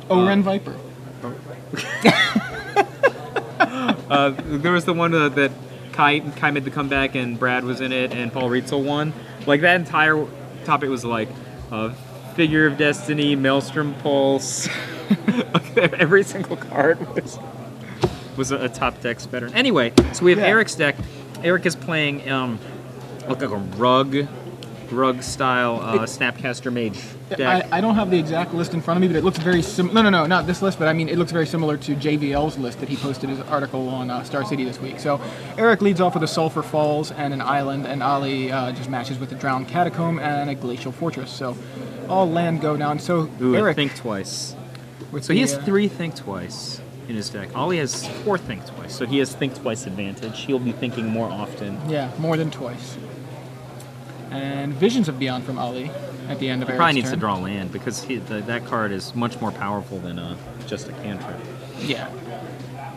Oren Viper. There was the one that Kai made the comeback and Brad was in it and Paul Rietzel won. Like that entire topic was like Figure of Destiny, Maelstrom Pulse. Every single card was a top deck veteran. Anyway, so we have Eric's deck. Eric is playing like a rug style Snapcaster Mage deck. I don't have the exact list in front of me, but it looks very similar. No, not this list, but I mean, it looks very similar to JVL's list that he posted his article on Star City this week. So Eric leads off with a Sulphur Falls and an Island, and Ali just matches with a Drowned Catacomb and a Glacial Fortress. So all land go down. So Eric, Think Twice. So he has 3 Think Twice in his deck. Ollie has 4 Think Twice, so he has Think Twice advantage. He'll be thinking more often. Yeah, more than twice. And Visions of Beyond from Ali at the end of Eric's probably needs turn. to draw land because that card is much more powerful than just a cantrip. Yeah.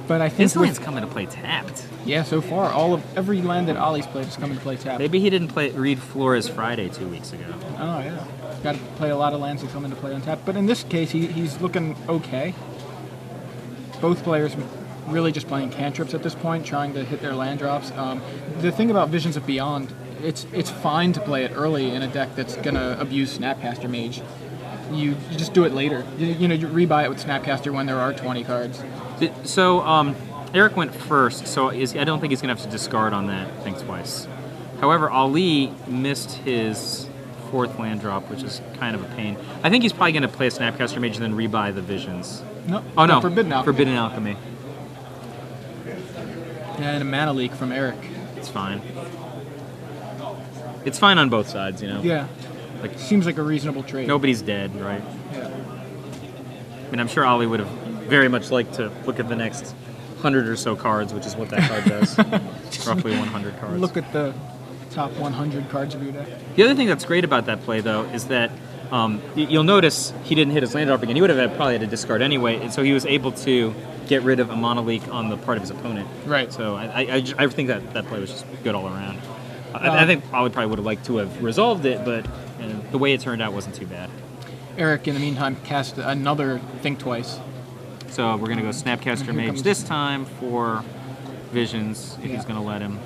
But I think His land's coming to play tapped. Yeah, so far every land that Ollie's played is coming to play tapped. Maybe he didn't read Flores Friday 2 weeks ago. Oh yeah. Got to play a lot of lands that come into play untapped. But in this case, he's looking okay. Both players really just playing cantrips at this point, trying to hit their land drops. The thing about Visions of Beyond, it's fine to play it early in a deck that's gonna abuse Snapcaster Mage. You just do it later. You rebuy it with Snapcaster when there are 20 cards. So Eric went first, so I don't think he's gonna have to discard on that Think Twice. However, Ali missed his 4th land drop, which is kind of a pain. I think he's probably gonna play a Snapcaster Mage and then rebuy the Visions. No. Oh no, Forbidden Alchemy. Forbidden Alchemy. And a Mana Leak from Eric. It's fine. It's fine on both sides, Yeah. Like Seems like a reasonable trade. nobody's dead, right? Yeah. I mean, I'm sure Ollie would have very much liked to look at the next 100 or so cards, which is what that card does. Roughly 100 cards. Look at the top 100 cards of your deck. The other thing that's great about that play, though, is that you'll notice he didn't hit his land drop again. He would have probably had to discard anyway, and so he was able to get rid of a Mana Leak on the part of his opponent. Right. So I think that play was just good all around. I think Ollie probably would have liked to have resolved it, but the way it turned out wasn't too bad. Eric, in the meantime, cast another Think Twice. So we're going to go Snapcaster Mage this time for Visions, if he's going to let him.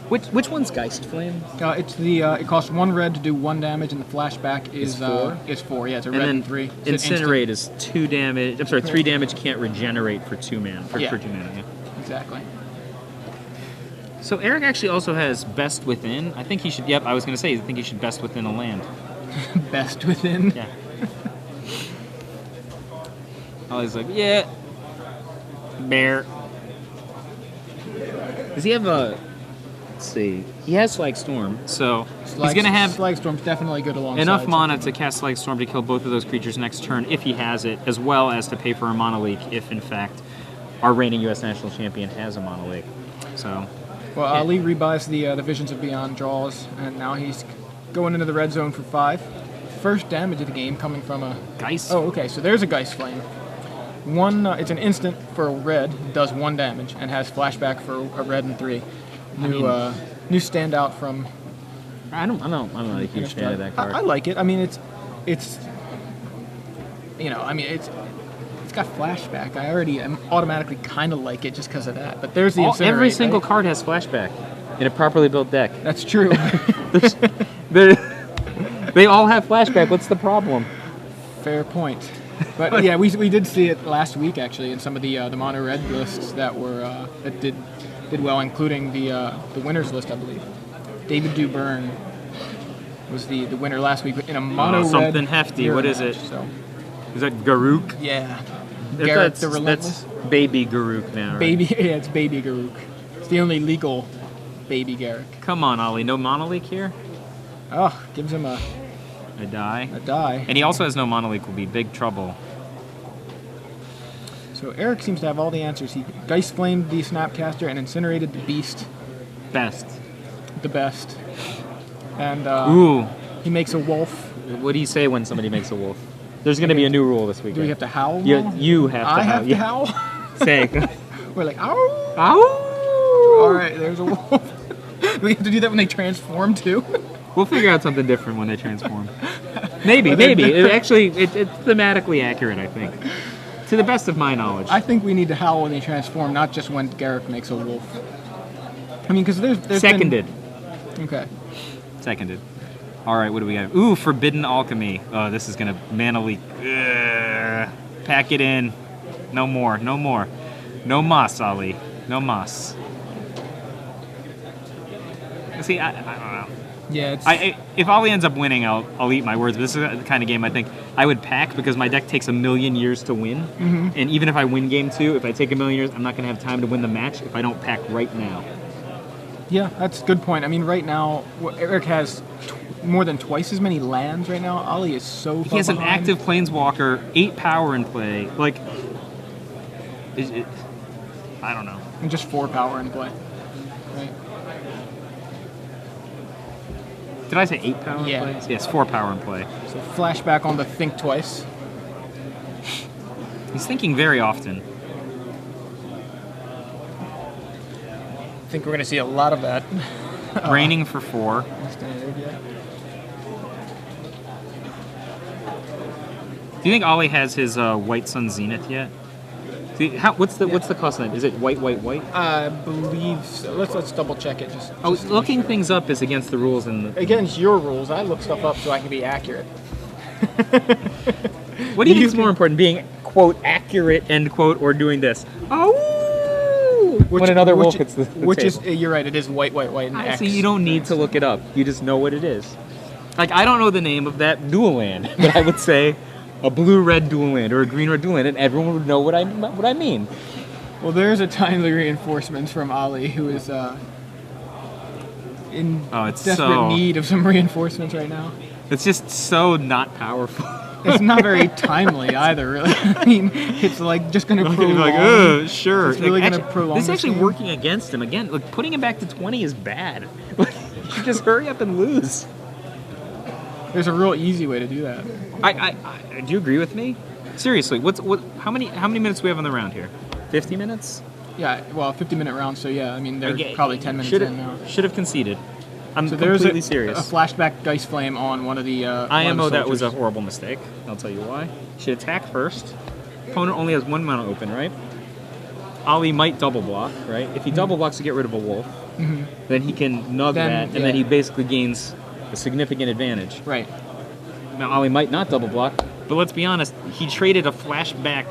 Which one's Geist Flame? It's it costs 1 red to do 1 damage, and the flashback is 4. Is 4. Yeah, it's a red and 3. Incinerate is 2 damage. I'm sorry, 3 damage. Can't regenerate for 2 mana. For 2 mana. Yeah. Exactly. So Eric actually also has Best Within. I think he should. Yep, I was going to say. I think he should Best Within a land. Best Within. Yeah. Ollie's like, yeah. Bear. Does he have a? Let's see. He has Slag Storm, so he's going to have Slag Storm's definitely good alongside. enough mana to cast Slag Storm to kill both of those creatures next turn if he has it, as well as to pay for a Mana Leak if, in fact, our reigning U.S. National Champion has a Mana Leak. So. Well, Ali rebuys the Visions of Beyond draws, and now he's going into the red zone for 5. First damage of the game coming from a Geist. Oh, okay. So there's a Geist Flame. It's an instant for a red, does 1 damage, and has flashback for a red and 3. New standout from. I'm not a huge fan of that card. I like it. I mean, it's got flashback. I already am automatically kind of like it just because of that. But there's the Incinerate. Every single card has flashback in a properly built deck. That's true. They all have flashback. What's the problem? Fair point. But yeah, we did see it last week actually in some of the mono red lists that were that did well, including the winners list, I believe. David Duburn was the winner last week in a mono red. Something hefty. What is it? So. Is that Garuk? Yeah. Garrett the Relentless. That's Baby Garuk now. Right? Baby, yeah, it's Baby Garuk. It's the only legal Baby Garruk. Come on, Ollie. No Mana Leak here? Oh, gives him a die. A die. And he also has no Mana Leak. Will be big trouble. So Eric seems to have all the answers. He Geist Flamed the Snapcaster and incinerated the Beast. Best. The best. And Ooh. He makes a wolf. What do you say when somebody makes a wolf? There's going to be a new rule this weekend. Do we have to howl? You have to howl. I have to howl? Say. We're like, ow! Ow! All right, there's a wolf. Do we have to do that when they transform, too? We'll figure out something different when they transform. Maybe. It's thematically accurate, I think. To the best of my knowledge. I think we need to howl when they transform, not just when Garruk makes a wolf. I mean, because there's Seconded. Okay. Seconded. All right, what do we have? Ooh, Forbidden Alchemy. Oh, this is going to manly... pack it in. No more. No mas, Ali. No mas. See, I don't know. Yeah, if Ali ends up winning, I'll eat my words. But this is the kind of game I think I would pack because my deck takes 1,000,000 years to win. Mm-hmm. And even if I win game 2, if I take 1,000,000 years, I'm not going to have time to win the match if I don't pack right now. Yeah, that's a good point. I mean, right now, Eric has more than twice as many lands right now. Ali is so far He has behind. an active Planeswalker, 8 power in play. Like, I don't know. And just 4 power in play. Right. Did I say 8 power in play? Yes, 4 power in play. So flashback on the think twice. He's thinking very often. I think we're going to see a lot of that. Raining for 4. Standard, yeah. Do you think Ollie has his White Sun Zenith yet? See, what's the cost on it? Is it white? I believe so. Let's double check it. Just looking things up is against the rules and against your rules. I look stuff up so I can be accurate. What do you think is more important, being quote accurate end quote, or doing this? Oh, when another wolf hits the which table. is you're right. It is white, and X. See, you don't need to look it up. You just know what it is. Like I don't know the name of that dual land, but I would say a blue-red dual land or a green-red dual land, and everyone would know what I mean. Well, there's a timely reinforcements from Ali, who is in desperate need of some reinforcements right now. It's just so not powerful. It's not very timely either, really. I mean, it's like just going to prolong. Like, sure. It's really going to prolong. This is actually working against him again. Like putting him back to 20 is bad. Like, you should just hurry up and lose. There's a real easy way to do that. Do you agree with me? Seriously, how many minutes do we have on the round here? 50 minutes? Yeah, well, 50-minute round, so yeah, I mean, they're probably 10 minutes in now. Should have conceded. I'm so completely serious. A flashback Dice Flame on one of the IMO, that was a horrible mistake. I'll tell you why. Should attack first. Opponent only has 1 mana open, right? Ali might double block, right? If he double blocks to get rid of a wolf, then he can nug that, and then he basically gains a significant advantage. Right. Now, Ali might not double block, but let's be honest, he traded a flashback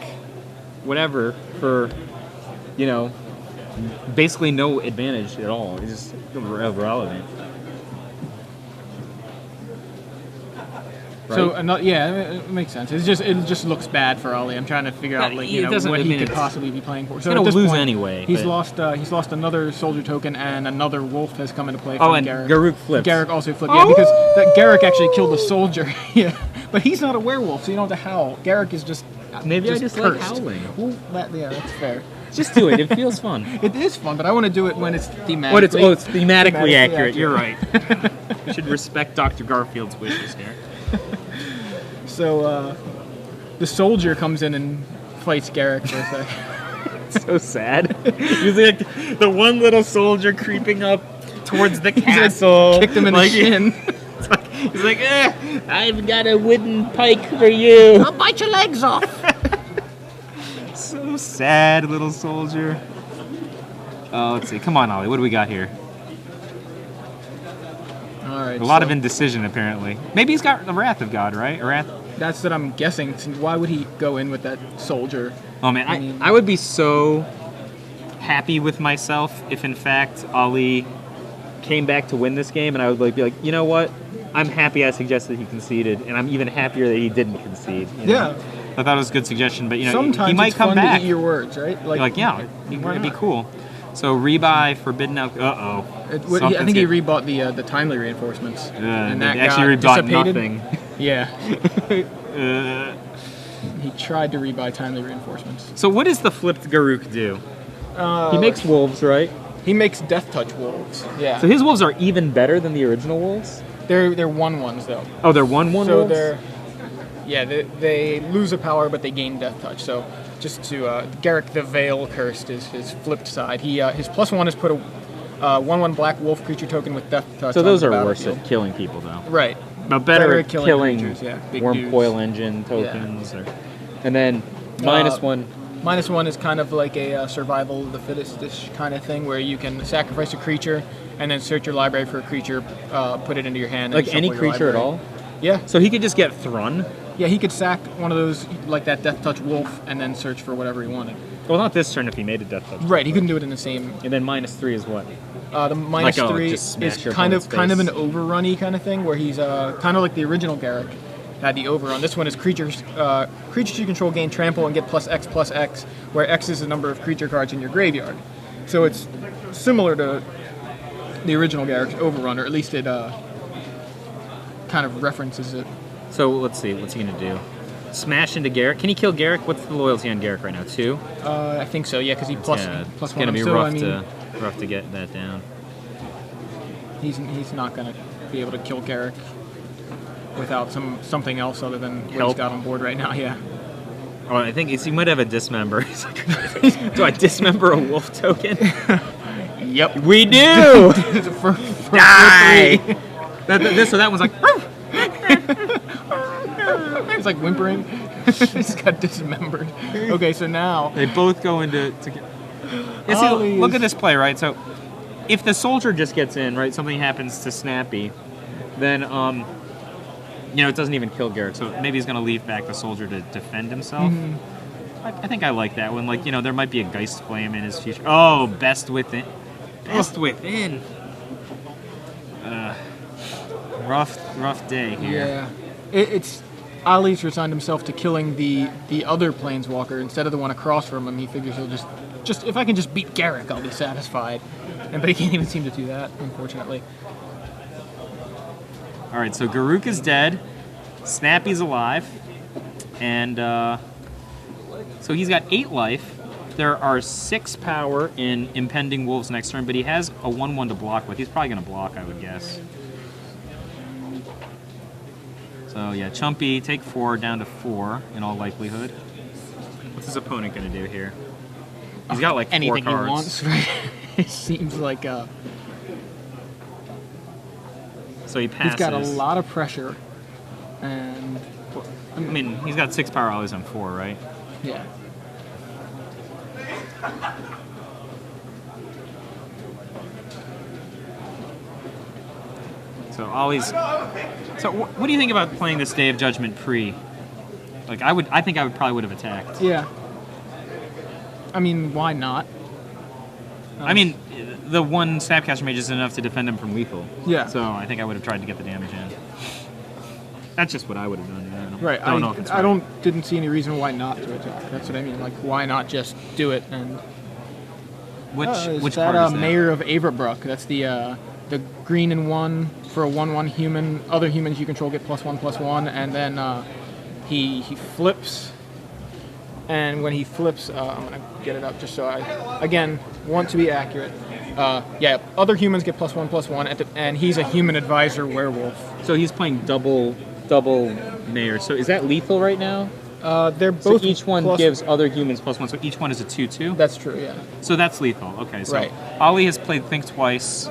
whatever for, basically no advantage at all. It's just irrelevant. Right? So, it makes sense. It just looks bad for Ali. I'm trying to figure out what he could possibly be playing for. So he's going to lose anyway. He's lost another soldier token, and another wolf has come into play. Oh, and Garruk flipped. Garruk also flipped. Yeah, because Garruk actually killed a soldier. Yeah, but he's not a werewolf, so you don't have to howl. Garruk is just maybe I just like cursed. howling. Well, that's fair. Just do it. It feels fun. It is fun, but I want to do it when it's thematically. It's thematically accurate. You're right. We should respect Dr. Garfield's wishes here. So the soldier comes in and fights Garruk for a sec. So sad. He's like the one little soldier creeping up towards the castle. Kicked him in the shin. He's like, I've got a wooden pike for you. I'll bite your legs off. So sad, little soldier. Let's see. Come on, Ollie. What do we got here? All right. A lot of indecision, apparently. Maybe he's got the Wrath of God, right? That's what I'm guessing. Why would he go in with that soldier? Oh, man. I would be so happy with myself if, in fact, Ali came back to win this game, and I would be like, you know what? I'm happy I suggested he conceded, and I'm even happier that he didn't concede. Yeah. I thought it was a good suggestion, but sometimes he might it's come fun back. To eat your words, right? It'd be cool. So rebuy Forbidden Out. I think he rebought the timely reinforcements, and that actually rebought nothing. Yeah. He tried to rebuy timely reinforcements. So what does the flipped Garruk do? He makes wolves, right? He makes Death Touch wolves. Yeah. So his wolves are even better than the original wolves. They're 1/1s though. Oh, they're 1/1 so wolves? they lose a power, but they gain Death Touch. So just to Garruk the Veil Cursed is his flipped side. He his +1 is put a 1/1 black wolf creature token with Death Touch. So those are worse at killing people, though. Right. But better at killing creatures, yeah. Big Worm dudes. Coil Engine tokens. And then -1. -1 is kind of like a survival of the fittest-ish kind of thing, where you can sacrifice a creature and then search your library for a creature, put it into your hand. Like and any shuffle your creature at library. all? Yeah. So he could just get Thrun? Yeah, he could sack one of those, like that Death Touch Wolf, and then search for whatever he wanted. Well, not this turn if he made a Death Touch. Right, he couldn't do it in the same. And then -3 is what? The -3 just smash is your kind of opponent's an face. overrunny kind of thing, where he's kind of like the original Garruk had the overrun. This one is creatures you control gain trample and get +X, where X is the number of creature cards in your graveyard. So it's similar to the original Garruk's overrun, or at least it kind of references it. So let's see, what's he gonna do? Smash into Garruk. Can he kill Garruk? What's the loyalty on Garruk right now? 2? I think so, yeah, because he plus It's one. gonna be So, rough I mean, rough to get that down. He's not gonna be able to kill Garruk without something else other than what Help. he's got on board right now. Yeah. Oh, I think he might have a dismember. He's like, do I dismember a wolf token? Yep. We do. for Die. So that one's like. It's like whimpering. He's got dismembered. Okay, so now They both go into. Yeah, see, Ollie look is- at this play, right? So, if the soldier just gets in, right, something happens to Snappy, then it doesn't even kill Garruk. So maybe he's gonna leave back the soldier to defend himself. I think I like that one. Like, there might be a Geist Flame in his future. Oh, Best Within. Best Within. Rough day here. yeah, it's Ollie's resigned himself to killing the other planeswalker instead of the one across from him. He figures he'll just if I can just beat Garruk, I'll be satisfied. But he can't even seem to do that, unfortunately. All right, so Garruk is dead, Snappy's alive, and so he's got 8 life. There are 6 power in Impending Wolves next turn, but he has a 1/1 to block with. He's probably going to block, I would guess. So yeah, Chumpy, take 4 down to 4 in all likelihood. What's his opponent going to do here? He's got like 4 Anything cards. he wants, right? It seems like So he passes. he's got a lot of pressure, and I mean, he's got 6 power always on 4, right? yeah. So always. So what do you think about playing this Day of Judgment pre? Like I think I probably would have attacked. Yeah. I mean, why not? I mean, the one Snapcaster Mage is enough to defend him from lethal. Yeah. So I think I would have tried to get the damage in. That's just what I would have done. Right. I don't know if it's right. Didn't see any reason why not to attack. That's what I mean. Like, why not just do it? And Which which card that is that? Mayor of Averbrook? That's the green and 1 for a 1/1 human. Other humans you control get +1/+1, and then he flips. And when he flips, I'm gonna get it up just so I again want to be accurate. Yeah, other humans get +1/+1, and he's a human advisor werewolf. So he's playing double Mayor. So is that lethal right now? They're So both each one plus- gives other humans +1. So each one is a 2/2. That's true. Yeah. So that's lethal. Okay. So Right. Ollie has played Think Twice.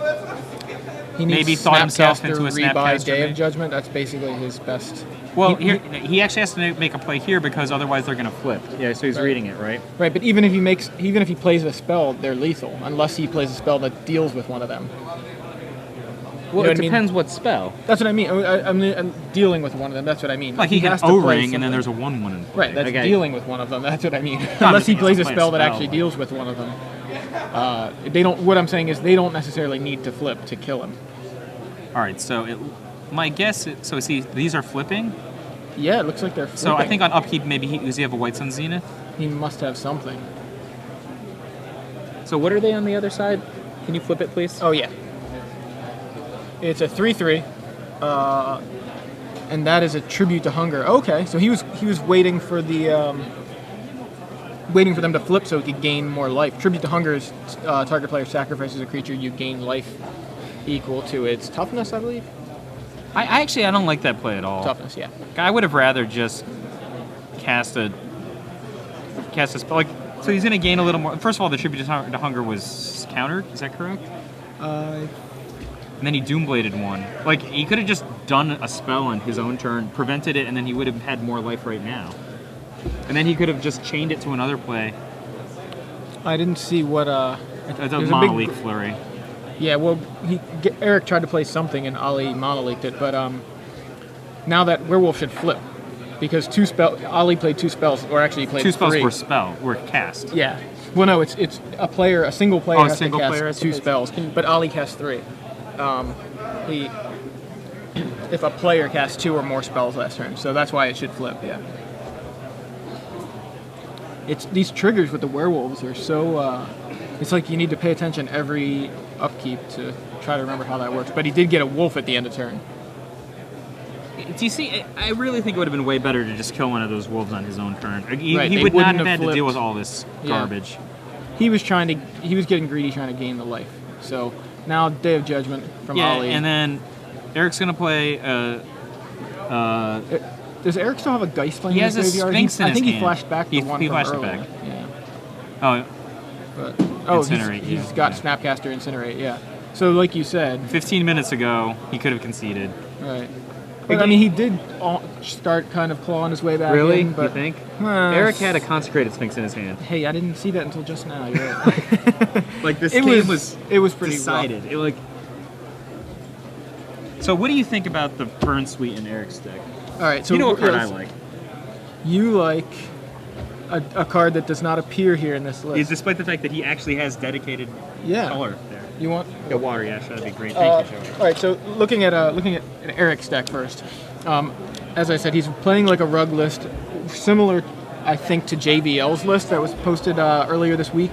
He needs Maybe thought himself Snapcaster, into a rebuy Snapcaster Day Mage. of Judgment. That's basically his best. Well, he actually has to make a play here because otherwise they're going to flip. Yeah, so he's Right. reading it, right? Right, but even if he plays a spell, they're lethal unless he plays a spell that deals with one of them. Well, know it what I mean? depends what spell. That's what I mean. I'm dealing with one of them. That's what I mean. Like he can has to play O-ring and then something. there's a 1/1 in play. Right, that's Okay. dealing with one of them. That's what I mean. I'm Unless he saying plays a it's a spell that spell. actually deals with one of them. They don't. What I'm saying is they don't necessarily need to flip to kill him. All right, so my guess is, so see, these are flipping. Yeah, it looks like they're flipping. So I think on upkeep, maybe does he have a White Sun Zenith? he must have something. So what are they on the other side? Can you flip it, please? Oh yeah. It's a 3/3, and that is a tribute to hunger. Okay, so he was waiting for the waiting for them to flip so he could gain more life. Tribute to hunger is target player sacrifices a creature, you gain life equal to its toughness, I believe. I don't like that play at all. Toughness, yeah. I would have rather just cast a spell. Like, so he's going to gain a little more. First of all, the tribute to hunger was countered. Is that correct? I and then he Doombladed one. Like, he could have just done a spell on his own turn, prevented it, and then he would have had more life right now. And then he could have just chained it to another play. I didn't see what... It's a mono-leak flurry. Yeah, well, Eric tried to play something and Ali mono-leaked it, but now that Werewolf should flip. Because Ali played 2 spells, or actually he played 3. 2 spells were cast. Yeah. Well, no, it's a single player has to cast 2 spells, but Ali casts 3. If a player casts 2 or more spells last turn, so that's why it should flip, yeah. These triggers with the werewolves are so, it's like you need to pay attention every upkeep to try to remember how that works. But he did get a wolf at the end of turn. Do you see, I really think it would have been way better to just kill one of those wolves on his own turn. He They would not wouldn't have had flipped. to deal with all this garbage. He was getting greedy trying to gain the life. So now Day of Judgment from Ali. And then Eric's going to play... does Eric still have a Geist Flame he in has his a graveyard? Sphinx in I his think he hand. flashed back the one he from flashed it earlier. back. Yeah. Oh, But, Incinerate, he's yeah. got Snapcaster Incinerate, yeah. So like you said... 15 minutes ago, he could have conceded. Right. But I mean, he did start kind of clawing his way back Really? in. But, you think? Eric had a Consecrated Sphinx in his hand. Hey, I didn't see that until just now. You're right. Like, this it game was pretty decided. rough. So what do you think about the Burn Suite in Eric's deck? All right, so you know what card I like? You like a card that does not appear here in this list. Despite the fact that he actually has dedicated color there. You want the water? Yeah, that'd be great. Thank you, Joey. All right, so looking at Eric's deck first. As I said, he's playing like a rug list, similar, I think, to JVL's list that was posted earlier this week.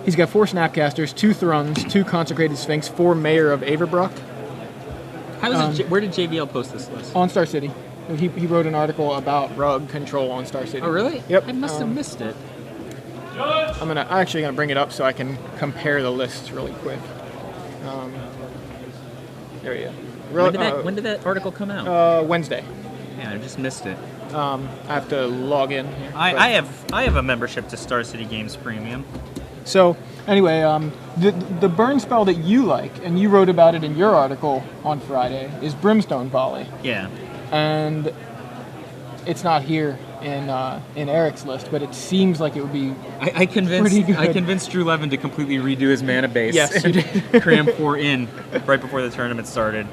He's got 4 Snapcasters, 2 Thruns, 2 Consecrated Sphinx, 4 Mayor of Averbrook. Where did JVL post this list? On Star City. He wrote an article about rug control on Star City. Oh, really? Yep. I must have missed it. I'm actually gonna bring it up so I can compare the lists really quick. There we go. When did that article come out? Wednesday. Yeah, I just missed it. I have to log in. Here, I have a membership to Star City Games Premium. So anyway, the burn spell that you like, and you wrote about it in your article on Friday, is Brimstone Volley. Yeah. And it's not here in Eric's list, but it seems like it would be I convinced Drew Levin to completely redo his mana base. Yes, you did. Cram 4 in right before the tournament started.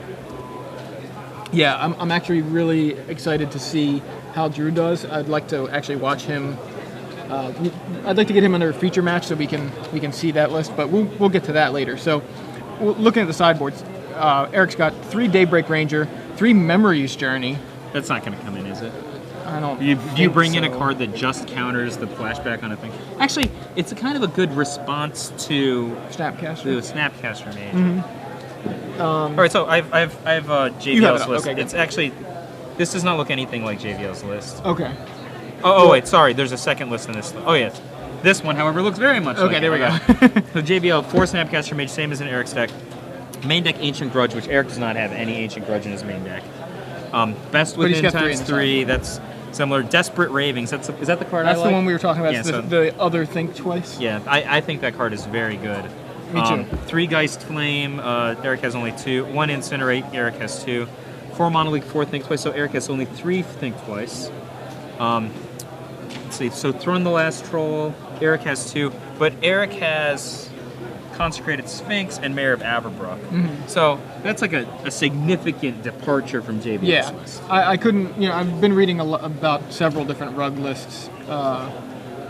Yeah, I'm actually really excited to see how Drew does. I'd like to actually watch him. I'd like to get him under a feature match so we can see that list, but we'll get to that later. So, looking at the sideboards, Eric's got 3 Daybreak Ranger, 3 Memories Journey. That's not going to come in, is it? I don't. Do you bring in a so. card that just counters the flashback on a thing? Actually, it's a kind of a good response to Snapcaster. the Snapcaster Mage. Mm-hmm. All right, so I've JVL's list. Okay, it's actually, this does not look anything like JVL's list. Okay. Oh, wait, sorry. There's a second list in this. Oh, yes. This one, however, looks very much like Okay, there we go. So JVL, 4 Snapcaster Mage, same as in Eric's deck. Main deck, Ancient Grudge, which Eric does not have any Ancient Grudge in his main deck. Best But he's Within got 3 times in 3, that's similar. Desperate Ravings, is that the card That's I like? the one we were talking about. Yeah, It's so- the other Think Twice. Yeah, I think that card is very good. Me too. 3 Geist Flame, Eric has only 2. 1 Incinerate, Eric has 2. 4 Monolith, 4 Think Twice, so Eric has only 3 Think Twice. Let's see, so Throne the Last Troll, Eric has 2, but Eric has Consecrated Sphinx and Mayor of Averbrook. Mm-hmm. So that's like a significant departure from JBL's Yeah, list. I couldn't. I've been reading about several different rug lists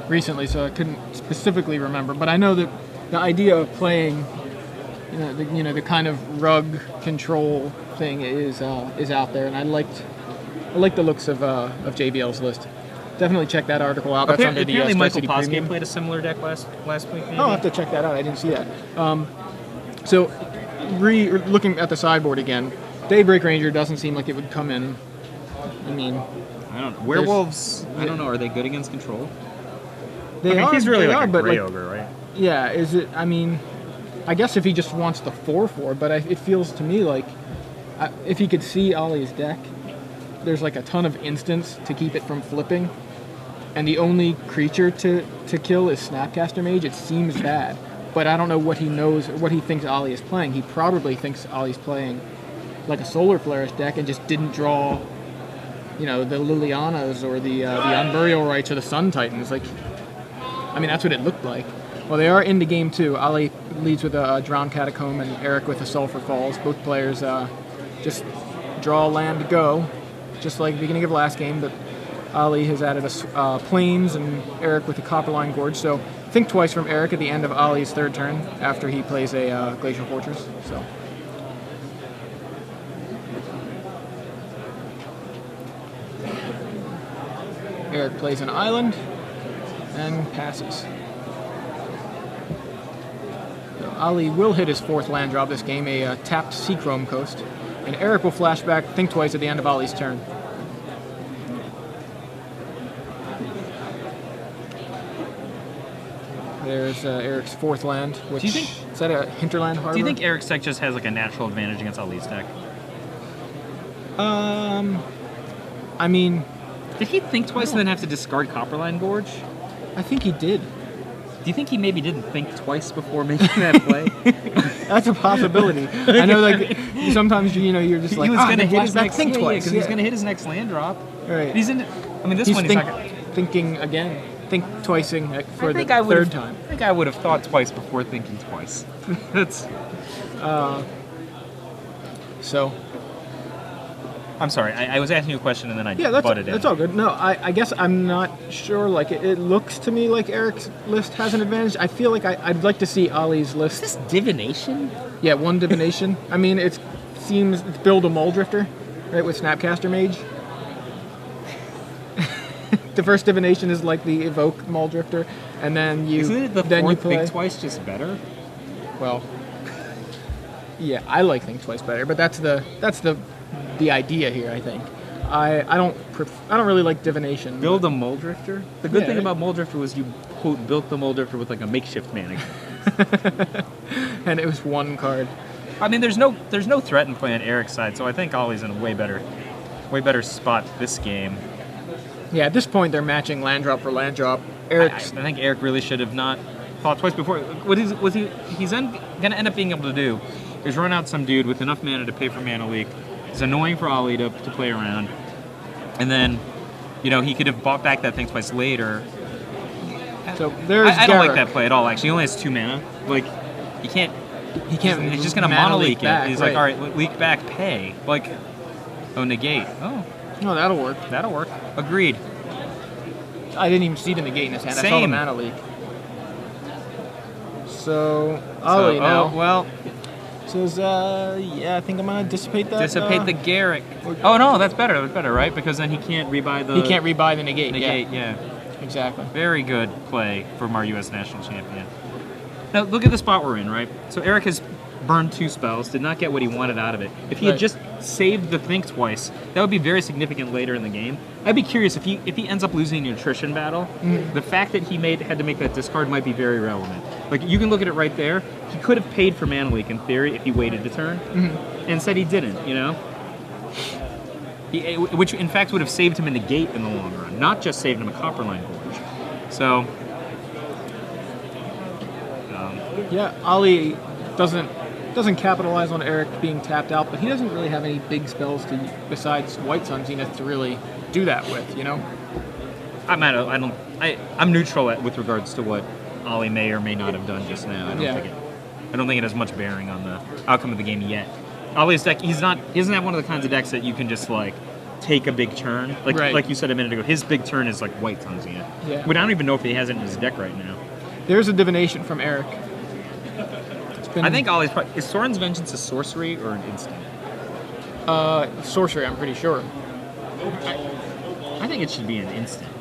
recently, so I couldn't specifically remember. But I know that the idea of playing, the kind of rug control thing is out there, and I liked the looks of JBL's list. Definitely check that article out. That's under the Apparently Star Michael City Posgame Premium. played a similar deck last week, maybe? Oh, I'll have to check that out. I didn't see that. So, looking at the sideboard again, Daybreak Ranger doesn't seem like it would come in. I mean, I don't know. Werewolves, I don't know, are they good against control? He's really like a gray ogre, right? Yeah, is it? I mean, I guess if he just wants the 4/4, but it feels to me like if he could see Ollie's deck, there's like a ton of instants to keep it from flipping, and the only creature to kill is Snapcaster Mage. It seems bad. but I don't know what he knows or what he thinks Ollie is playing. He probably thinks Ollie's playing like a Solar Flare's deck and just didn't draw, the Lilianas or the Unburial Rites or the Sun Titans. Like, I mean, that's what it looked like. Well, they are into game 2. Ollie leads with a Drowned Catacomb and Eric with a Sulphur Falls. Both players just draw a land to go, just like the beginning of last game, but Ollie has added a Plains and Eric with a Copperline Gorge. So think twice from Eric at the end of Ollie's third turn after he plays a Glacial Fortress. So Eric plays an island and passes. So Ollie will hit his 4th land drop this game, a tapped Seachrome Coast. And Eric will flash back Think Twice at the end of Ollie's turn. There's Eric's 4th land, which is that a hinterland harbor? Do you think Eric's deck just has like a natural advantage against Ollie's deck? I mean, did he think twice and then have to discard Copperline Gorge? I think he did. Do you think he maybe didn't think twice before making that play? That's a possibility. I know, like sometimes you're just like, he was going to hit his next think twice because he's going to hit his next land drop. Right. He's in. I mean, this one he's not thinking again. Think twicing for the third time. I think I would have thought twice before thinking twice. That's. So. I'm sorry. I was asking you a question and then I butted in. That's all good. No, I guess I'm not sure. Like it looks to me like Eric's list has an advantage. I feel like I'd like to see Ollie's list. Is this divination? Yeah, 1 divination. I mean, it seems it's build a Muldrifter, right, with Snapcaster Mage. The first divination is like the evoke Muldrifter, and then Isn't it the then fourth you play Think Twice just better? Well, yeah, I like Think Twice better, but that's the idea here. I think I don't really like divination. Build a Muldrifter. The good thing about Muldrifter was you quote built the Muldrifter with like a makeshift mana. And it was 1 card. I mean, there's no threat in play on Eric's side, so I think Ollie's in a way better spot this game. Yeah, at this point they're matching land drop for land drop. I think Eric really should have not thought twice before. He's going to end up being able to do is run out some dude with enough mana to pay for Mana Leak. It's annoying for Ollie to play around, and then he could have bought back that Think Twice later. So there's I don't like that play at all. Actually, he only has 2 mana. Like he can't. He's just going to Mana Leak it. He's like, all right, leak back, pay. Like, negate. No, that'll work. That'll work. Agreed. I didn't even see the negate in his hand. Same. I saw the Mana Leak. So Ollie now. Well, says, I think I'm gonna dissipate that. Dissipate the Garrick. Oh no, that's better. That's better, right? Because then he can't rebuy the. He can't rebuy the negate. Yeah. Exactly. Very good play from our U.S. national champion. Now look at the spot we're in, right? So Eric has burned 2 spells, did not get what he wanted out of it. If he had just saved the Think Twice, that would be very significant later in the game. I'd be curious if he ends up losing the attrition battle. The fact that he had to make that discard might be very relevant. Like you can look at it right there. He could have paid for Mana Leak in theory if he waited a turn, and instead he didn't. Which in fact would have saved him a negate in the long run, not just saved him a Copperline Gorge. So. Ollie doesn't capitalize on Eric being tapped out, but he doesn't really have any big spells besides White Sun Zenith to really do that with, I'm neutral with regards to what Ollie may or may not have done just now. I don't think it has much bearing on the outcome of the game yet. Ollie's deck, he doesn't have one of the kinds of decks that you can just like take a big turn. Like you said a minute ago, his big turn is like White Sun Zenith. Yeah. But I don't even know if he has it in his deck right now. There's a divination from Eric. I think Ollie's probably... Is Sorin's Vengeance a sorcery or an instant? Sorcery, I'm pretty sure. I think it should be an instant.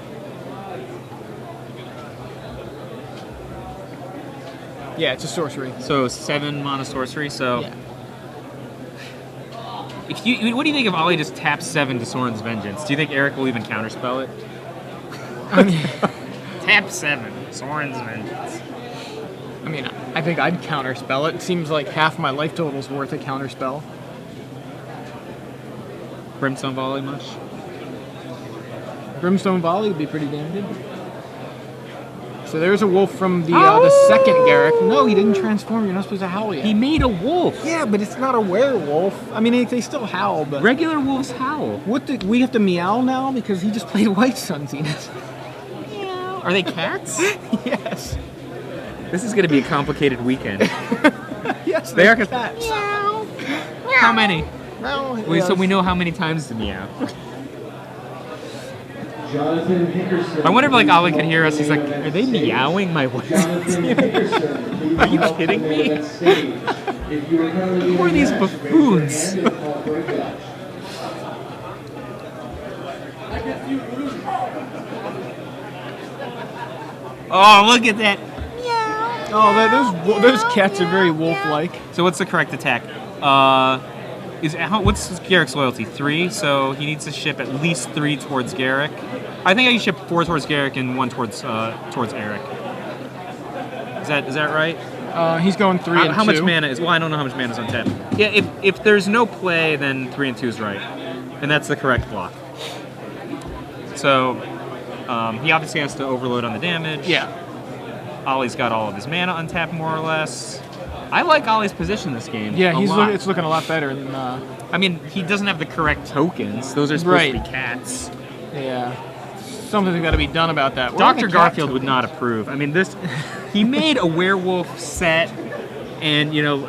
Yeah, it's a sorcery. So 7 mana sorcery, so... Yeah. What do you think if Ollie just taps 7 to Sorin's Vengeance? Do you think Eric will even counterspell it? I mean... Tap 7, Sorin's Vengeance. I mean, I think I'd counterspell it. It seems like half my life total's worth a counterspell. Brimstone Volley much? Brimstone Volley would be pretty damn good. So there's a wolf from the second Garrick. No, he didn't transform. You're not supposed to howl yet. He made a wolf. Yeah, but it's not a werewolf. I mean, they still howl, but... Regular wolves howl. We have to meow now because he just played White Sun Zenith. Meow. Are they cats? Yes. This is going to be a complicated weekend. Yes, they are cats. Meow. How many? No, So we know how many times to meow. I wonder if like Ollie could hear us. He's like, "Are they meowing my voice?" Are you kidding me? Who are these buffoons? Oh, look at that! Oh, those cats are very wolf-like. So what's the correct attack? What's Garrick's loyalty? 3, so he needs to ship at least 3 towards Garrick. I think I can ship 4 towards Garrick and 1 towards Eric. Is that right? He's going 3 and 2. How much mana is? Well, I don't know how much mana is on tap. Yeah, if there's no play, then 3 and 2 is right, and that's the correct block. So he obviously has to overload on the damage. Yeah. Ollie's got all of his mana untapped more or less. I like Ollie's position this game. Yeah, it's looking a lot better than. I mean, he doesn't have the correct tokens. Those are supposed to be cats. Yeah. Something's got to be done about that. Dr. Garfield would not approve. I mean, he made a werewolf set, and you know,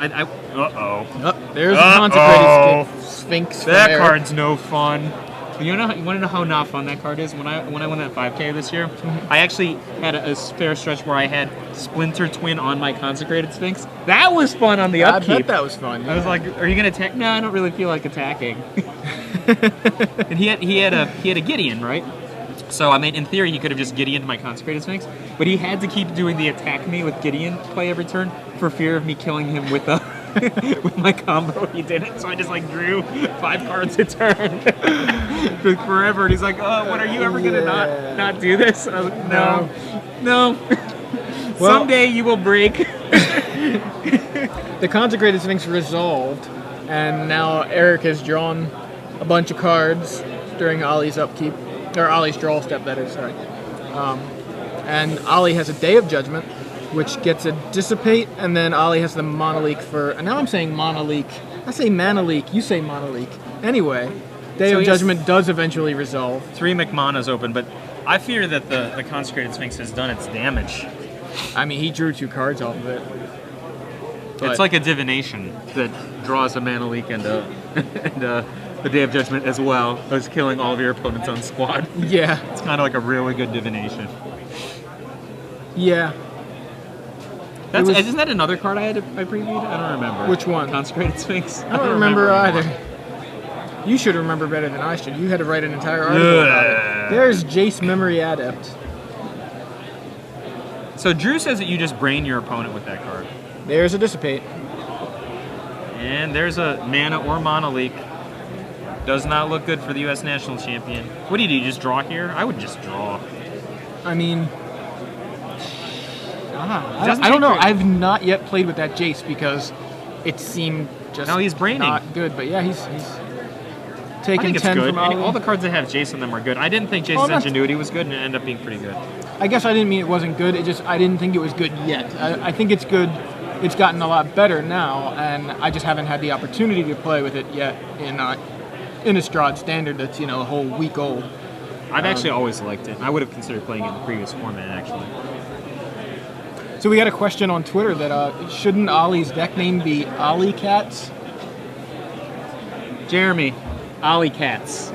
there's a consecrated Sphinx. That card's no fun. You want to know how not fun that card is? When I won that 5K this year, I actually had a fair stretch where I had Splinter Twin on my Consecrated Sphinx. That was fun on the upkeep. I bet that was fun. Yeah. I was like, "Are you gonna attack?" No, I don't really feel like attacking. And he had a Gideon, right? So I mean, in theory, he could have just Gideoned my Consecrated Sphinx, but he had to keep doing the attack me with Gideon play every turn for fear of me killing him with with my combo. He didn't, so I just like drew 5 cards a turn for forever. And he's like, "Oh, when are you ever gonna not do this?" I was like, "No." Well, someday you will break. The Consecrated Sphinx resolved, and now Eric has drawn a bunch of cards during Ollie's upkeep. Or Ollie's draw step, that is, sorry. And Ollie has a Day of Judgment, which gets a Dissipate, and then Ollie has the Monolith for... And now I'm saying Monolith. I say Manaleek, you say Monolith. Anyway, Day of Judgment does eventually resolve. 3 McMana's open, but I fear that the Consecrated Sphinx has done its damage. I mean, he drew 2 cards off of it. But it's like a divination that draws a Manaleek and the Day of Judgment as well as killing all of your opponents on squad. Yeah. It's kind of like a really good divination. Yeah. Isn't that another card I previewed? I don't remember. Which one? Consecrated Sphinx? I don't remember either. You should remember better than I should. You had to write an entire article about it. There's Jace Memory Adept. So Drew says that you just brain your opponent with that card. There's a Dissipate. And there's a Mana or Monolith. Does not look good for the U.S. National Champion. What do? You just draw here? I would just draw. I mean... I don't know. I've not yet played with that Jace because it seemed just he's braining. Not good. But yeah, he's taking I think it's 10 good. from Ollie. All the cards that have Jace in them are good. I didn't think Jace's Ingenuity was good, and it ended up being pretty good. I guess I didn't mean it wasn't good. I didn't think it was good yet. I think it's good. It's gotten a lot better now, and I just haven't had the opportunity to play with it yet in a Strahd standard that's a whole week old. I've actually always liked it. I would have considered playing it in the previous format, actually. So we got a question on Twitter that shouldn't Ollie's deck name be Ollie Cats? Jeremy, Ollie Cats.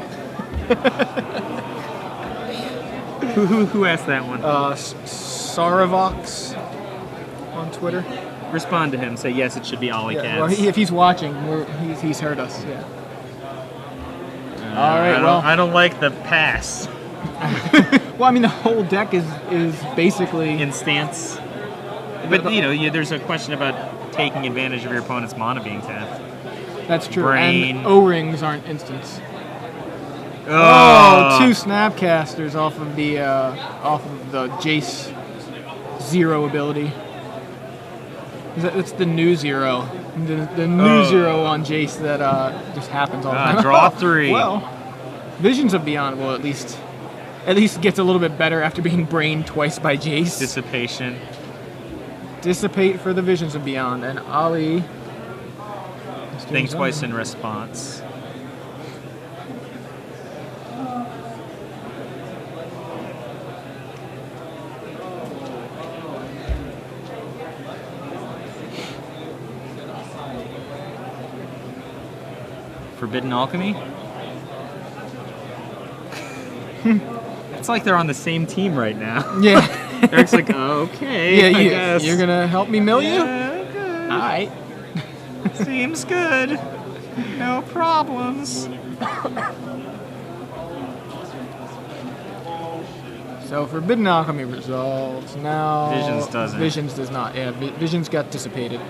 Who asked that one? Saravox on Twitter. Respond to him. Say yes, it should be Ollie Cats. Well, if he's watching, he's heard us. Yeah. All right. I don't like the pass. Well, I mean, the whole deck is basically in stance. But there's a question about taking advantage of your opponent's mana being tapped. That's true. Brain. And O-rings aren't instants. Oh, 2 Snapcasters off of the Jace 0 ability. It's the new 0. The new 0 on Jace that just happens all the time. Draw 3. Well, Visions of Beyond will at least at least gets a little bit better after being brained twice by Jace. Dissipation. Dissipate for the Visions of Beyond, and Ollie. Think twice in response. Forbidden Alchemy? It's like they're on the same team right now. Yeah. Eric's like, oh, okay. Yeah, I guess. you're gonna help me mill you? Yeah, good. All right. Seems good. No problems. So Forbidden Alchemy resolves now. Visions doesn't. Visions does not. Yeah, Visions got dissipated.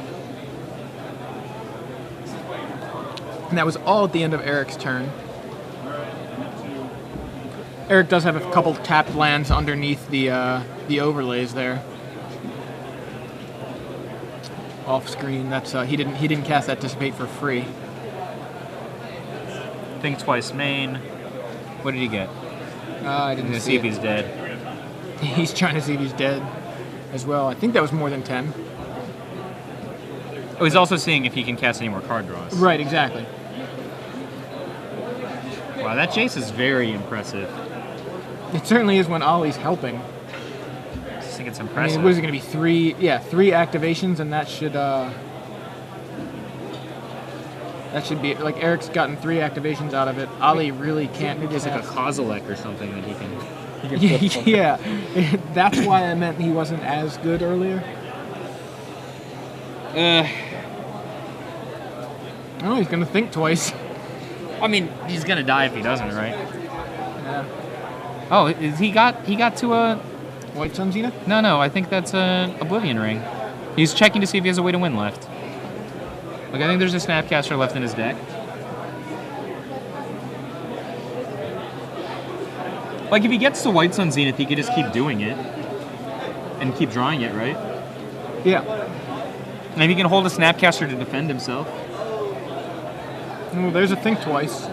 And that was all at the end of Eric's turn. Eric does have a couple tapped lands underneath the overlays there. Off screen. That's he didn't cast that dissipate for free. Think twice main. What did he get? I didn't See if he's dead. He's trying to see if he's dead as well. I think that was more than 10. Oh, he's also seeing if he can cast any more card draws. Right, exactly. Wow, that Jace is very impressive. It certainly is when Ollie's helping. I just think it's I impressive. mean, what is it going to be? Three activations, and that should be like Eric's gotten 3 activations out of it. Ollie really can't. Maybe it's like a Kozilek or something that he can. Yeah, that's why I meant he wasn't as good earlier. Oh, he's gonna think twice. I mean, he's gonna die if he doesn't, right? Yeah. Oh, he got to a. White Sun Xena? No, I think that's a Oblivion Ring. He's checking to see if he has a way to win left. Like, I think there's a Snapcaster left in his deck. Like, if he gets to White Sun Zenith, he could just keep doing it. And keep drawing it, right? Yeah. And if he can hold a Snapcaster to defend himself. Well, there's a think twice.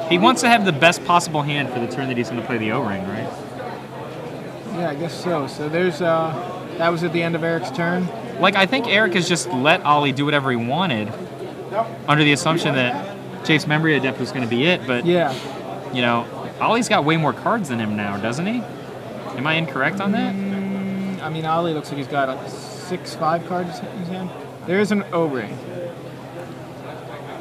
He wants to have the best possible hand for the turn that he's going to play the O-Ring, right? Yeah, I guess so. So there's that was at the end of Eric's turn. Like, I think Eric has just let Ollie do whatever he wanted under the assumption that Jace Memory Adept was going to be it, but, Yeah. you know, Ollie's got way more cards than him now, doesn't he? Am I incorrect on that? I mean, Ollie looks like he's got like 6-5 cards in his hand. There is an O-Ring.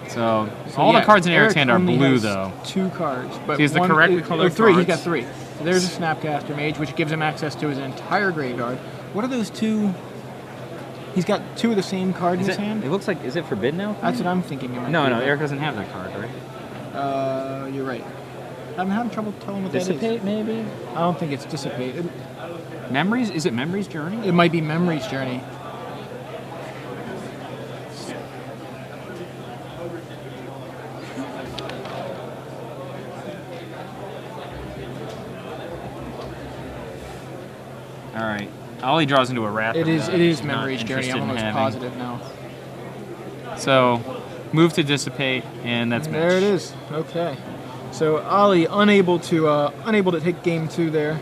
So all the cards in Eric's hand are only blue, has though. 2 cards. But He has the correctly colored 3. He's cards. got 3. So there's a Snapcaster Mage, which gives him access to his entire graveyard. What are those 2? He's got 2 of the same card in his hand? It looks like, is it Forbidden now? That's what I'm thinking. No, Eric doesn't have that card, right? You're right. I'm having trouble telling what Dissipate, that is. maybe? I don't think it's Dissipate. Memories? Is it Memories Journey? It might be Memory's Journey. All right. Ollie draws into a Wrath. It is Not Memory's Journey. interested I'm in almost having. positive now. So, move to Dissipate, and that's There it is. Okay. So Ollie unable to take game 2 there.